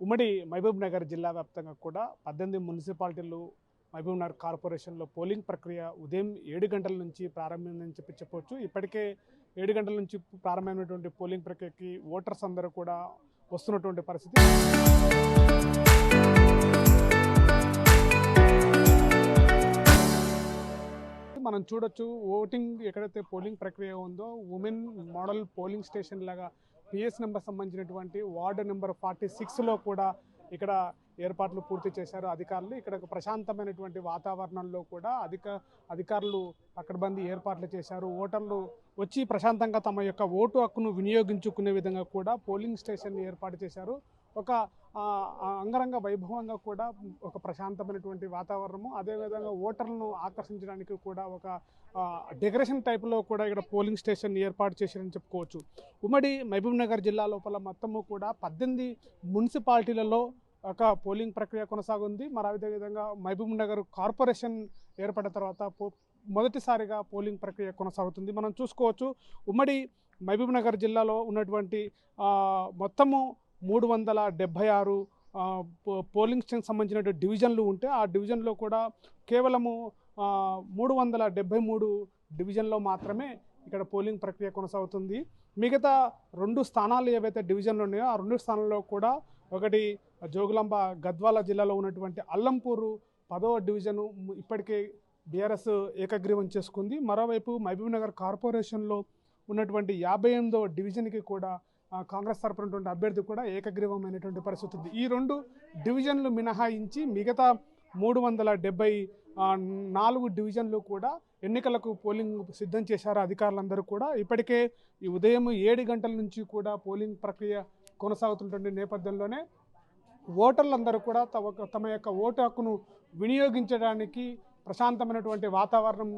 ఉమ్మడి మహబూబ్ నగర్ జిల్లా వ్యాప్తంగా కూడా 18 మున్సిపాలిటీలు మహబూబ్ నగర్ కార్పొరేషన్లో పోలింగ్ ప్రక్రియ ఉదయం 7 గంటల నుంచి ప్రారంభమైందని చెప్పొచ్చు. ఇప్పటికే 7 గంటల నుంచి ప్రారంభమైనటువంటి పోలింగ్ ప్రక్రియకి ఓటర్స్ అందరూ కూడా వస్తున్నటువంటి పరిస్థితి. మనం చూడొచ్చు ఓటింగ్ ఎక్కడైతే పోలింగ్ ప్రక్రియ ఉందో ఉమెన్ మోడల్ పోలింగ్ స్టేషన్ లాగా పిఎస్ నెంబర్ సంబంధించినటువంటి వార్డు నెంబర్ 46లో కూడా ఇక్కడ ఏర్పాట్లు పూర్తి చేశారు అధికారులు. ఇక్కడ ప్రశాంతమైనటువంటి వాతావరణంలో కూడా అధికారులు పకడ్బందీ ఏర్పాట్లు చేశారు. ఓటర్లు వచ్చి ప్రశాంతంగా తమ యొక్క ఓటు హక్కును వినియోగించుకునే విధంగా కూడా పోలింగ్ స్టేషన్ ఏర్పాటు చేశారు. ఒక అంగరంగ వైభవంగా కూడా ఒక ప్రశాంతమైనటువంటి వాతావరణము, అదేవిధంగా ఓటర్లను ఆకర్షించడానికి కూడా ఒక డెకరేషన్ టైప్లో కూడా ఇక్కడ పోలింగ్ స్టేషన్ ఏర్పాటు చేశారని చెప్పుకోవచ్చు. ఉమ్మడి మహబూబ్ నగర్ జిల్లా లోపల మొత్తము కూడా 18 మున్సిపాలిటీలలో ఒక పోలింగ్ ప్రక్రియ కొనసాగుంది. మరి అదేవిధంగా మహబూబ్ నగర్ కార్పొరేషన్ ఏర్పడిన తర్వాత మొదటిసారిగా పోలింగ్ ప్రక్రియ కొనసాగుతుంది. మనం చూసుకోవచ్చు ఉమ్మడి మహబూబ్ నగర్ జిల్లాలో ఉన్నటువంటి మొత్తము 376 పోలింగ్ స్టేషన్ సంబంధించిన డివిజన్లు ఉంటే ఆ డివిజన్లో కూడా కేవలము 373 డివిజన్లో మాత్రమే ఇక్కడ పోలింగ్ ప్రక్రియ కొనసాగుతుంది. మిగతా 2 స్థానాలు ఏవైతే డివిజన్లు ఉన్నాయో ఆ 2 స్థానాల్లో కూడా ఒకటి జోగులాంబ గద్వాల జిల్లాలో ఉన్నటువంటి అల్లంపూరు 10వ డివిజను ఇప్పటికే బీఆర్ఎస్ ఏకగ్రీవం చేసుకుంది. మరోవైపు మహబూబ్ నగర్ కార్పొరేషన్లో ఉన్నటువంటి 58వ డివిజన్కి కూడా కాంగ్రెస్ తరపునటువంటి అభ్యర్థి కూడా ఏకగ్రీవమైనటువంటి పరిస్థితి ఉంది. ఈ 2 డివిజన్లు మినహాయించి మిగతా 374 డివిజన్లు కూడా ఎన్నికలకు పోలింగ్ సిద్ధం చేశారు అధికారులందరూ కూడా. ఇప్పటికే ఈ ఉదయం 7 గంటల నుంచి కూడా పోలింగ్ ప్రక్రియ కొనసాగుతున్నటువంటి నేపథ్యంలోనే ఓటర్లందరూ కూడా తమ యొక్క ఓటు హక్కును వినియోగించడానికి ప్రశాంతమైనటువంటి వాతావరణం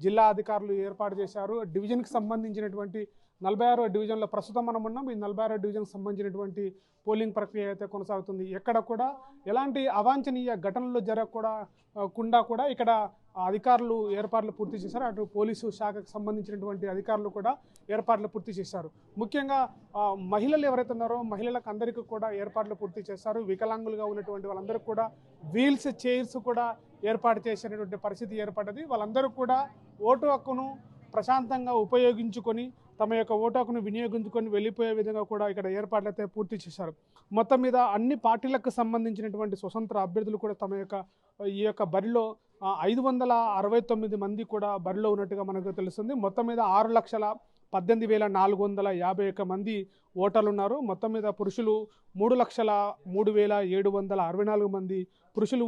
జిల్లా అధికారులు ఏర్పాటు చేశారు. డివిజన్కి సంబంధించినటువంటి 46వ డివిజన్లో ప్రస్తుతం మనం ఉన్నాం. ఈ 46వ డివిజన్కి సంబంధించినటువంటి పోలింగ్ ప్రక్రియ అయితే కొనసాగుతుంది. ఎక్కడ కూడా ఎలాంటి అవాంఛనీయ ఘటనలు జరగకుండా కూడా ఇక్కడ అధికారులు ఏర్పాట్లు పూర్తి చేశారు. అటు పోలీసు శాఖకు సంబంధించినటువంటి అధికారులు కూడా ఏర్పాట్లు పూర్తి చేశారు. ముఖ్యంగా మహిళలు ఎవరైతే ఉన్నారో మహిళలకు అందరికీ కూడా ఏర్పాట్లు పూర్తి చేశారు. వికలాంగులుగా ఉన్నటువంటి వాళ్ళందరూ కూడా వీల్స్ చైర్స్ కూడా ఏర్పాటు చేసినటువంటి పరిస్థితి ఏర్పడ్డది. వాళ్ళందరూ కూడా ఓటు హక్కును ప్రశాంతంగా ఉపయోగించుకొని తమ యొక్క ఓటు హక్కును వినియోగించుకొని వెళ్ళిపోయే విధంగా కూడా ఇక్కడ ఏర్పాట్లు అయితే పూర్తి చేశారు. మొత్తం మీద అన్ని పార్టీలకు సంబంధించినటువంటి స్వతంత్ర అభ్యర్థులు కూడా తమ యొక్క ఈ యొక్క బరిలో 569 మంది కూడా బరిలో ఉన్నట్టుగా మనకు తెలుస్తుంది. మొత్తం మీద 6,18,451 మంది ఓటర్లు ఉన్నారు. మొత్తం మీద పురుషులు 3,03,764 మంది పురుషులు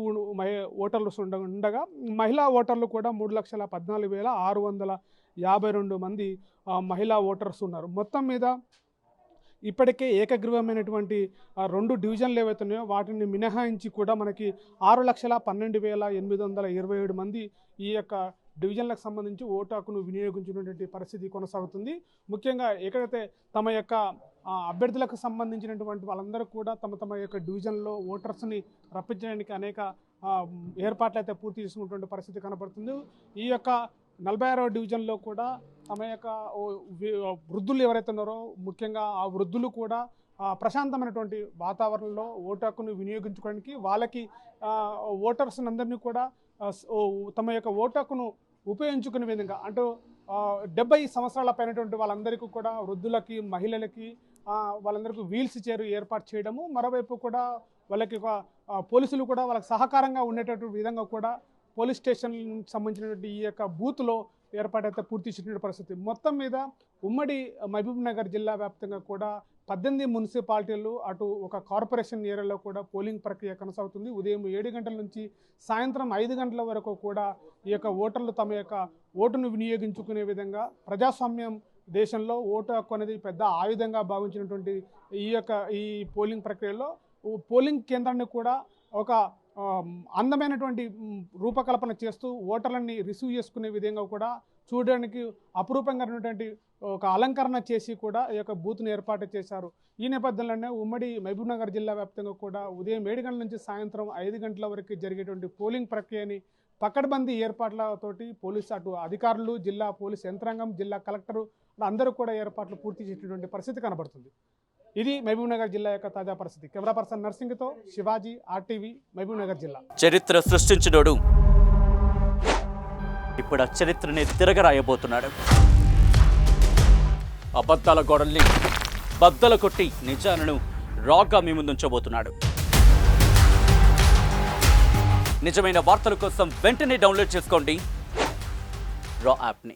ఓటర్లు ఉండగా మహిళా ఓటర్లు కూడా 3,14,652 మంది మహిళా ఓటర్స్ ఉన్నారు. మొత్తం మీద ఇప్పటికే ఏకగ్రీవమైనటువంటి 2 డివిజన్లు ఏవైతే ఉన్నాయో వాటిని మినహాయించి కూడా మనకి 6,12,827 మంది ఈ యొక్క డివిజన్లకు సంబంధించి ఓటు హక్కును వినియోగించినటువంటి పరిస్థితి కొనసాగుతుంది. ముఖ్యంగా ఎక్కడైతే తమ యొక్క అభ్యర్థులకు సంబంధించినటువంటి వాళ్ళందరూ కూడా తమ యొక్క డివిజన్లో ఓటర్స్ని రప్పించడానికి అనేక ఏర్పాట్లు అయితే పూర్తి చేసుకున్నటువంటి పరిస్థితి కనబడుతుంది. ఈ యొక్క 46వ డివిజన్లో కూడా తమ యొక్క వృద్ధులు ఎవరైతే ఉన్నారో ముఖ్యంగా ఆ వృద్ధులు కూడా ప్రశాంతమైనటువంటి వాతావరణంలో ఓటు హక్కును వినియోగించుకోవడానికి వాళ్ళకి ఓటర్స్ అందరినీ కూడా తమ యొక్క ఓటు హక్కును ఉపయోగించుకునే విధంగా అంటూ 70 సంవత్సరాల పైనటువంటి వాళ్ళందరికీ కూడా వృద్ధులకి మహిళలకి వాళ్ళందరికీ వీల్స్ చైర్ ఏర్పాటు చేయడము, మరోవైపు కూడా వాళ్ళకి ఒక పోలీసులు కూడా వాళ్ళకి సహకారంగా ఉండేటటువంటి విధంగా కూడా పోలీస్ స్టేషన్ సంబంధించినటువంటి ఈ యొక్క బూత్లో ఏర్పాటైతే పూర్తి చేసిన పరిస్థితి. మొత్తం మీద ఉమ్మడి మహబూబ్ నగర్ జిల్లా వ్యాప్తంగా కూడా 18 మున్సిపాలిటీలు అటు ఒక కార్పొరేషన్ ఏరియాలో కూడా పోలింగ్ ప్రక్రియ కొనసాగుతుంది. ఉదయం 7 గంటల నుంచి సాయంత్రం 5 గంటల వరకు కూడా ఈ యొక్క ఓటర్లు తమ యొక్క ఓటును వినియోగించుకునే విధంగా ప్రజాస్వామ్యం దేశంలో ఓటు హక్కు అనేది పెద్ద ఆయుధంగా భావించినటువంటి ఈ పోలింగ్ ప్రక్రియలో పోలింగ్ కేంద్రాన్ని కూడా ఒక అందమైనటువంటి రూపకల్పన చేస్తూ ఓటర్లని రిసీవ్ చేసుకునే విధంగా కూడా చూడడానికి అపురూపంగా ఉన్నటువంటి ఒక అలంకరణ చేసి కూడా ఈ యొక్క బూత్ను ఏర్పాటు చేశారు. ఈ నేపథ్యంలోనే ఉమ్మడి మహబూబ్ నగర్ జిల్లా వ్యాప్తంగా కూడా ఉదయం 7 గంటల నుంచి సాయంత్రం 5 గంటల వరకు జరిగేటువంటి పోలింగ్ ప్రక్రియని పకడ్బందీ ఏర్పాట్లతోటి పోలీసు అటు అధికారులు, జిల్లా పోలీస్ యంత్రాంగం, జిల్లా కలెక్టరు అందరూ కూడా ఏర్పాట్లు పూర్తి చేసేటువంటి పరిస్థితి కనబడుతుంది. ఇది మహబూబ్నగర్ జిల్లా యొక్క తాజా పరిస్థితి. కెమెరా పర్సన్ నర్సింగ్తో శివాజీ, RTV, మహబూబ్నగర్ జిల్లా. చరిత్ర సృష్టించినోడు ఇప్పుడు ఆ చరిత్రని తిరగరాయబోతున్నాడు. అబద్ధాల గోడల్ని బద్దలు కొట్టి నిజాలను రాగా మీ ముందుంచబోతున్నాడు. నిజమైన వార్తల కోసం వెంటనే డౌన్లోడ్ చేసుకోండి రా యాప్ని.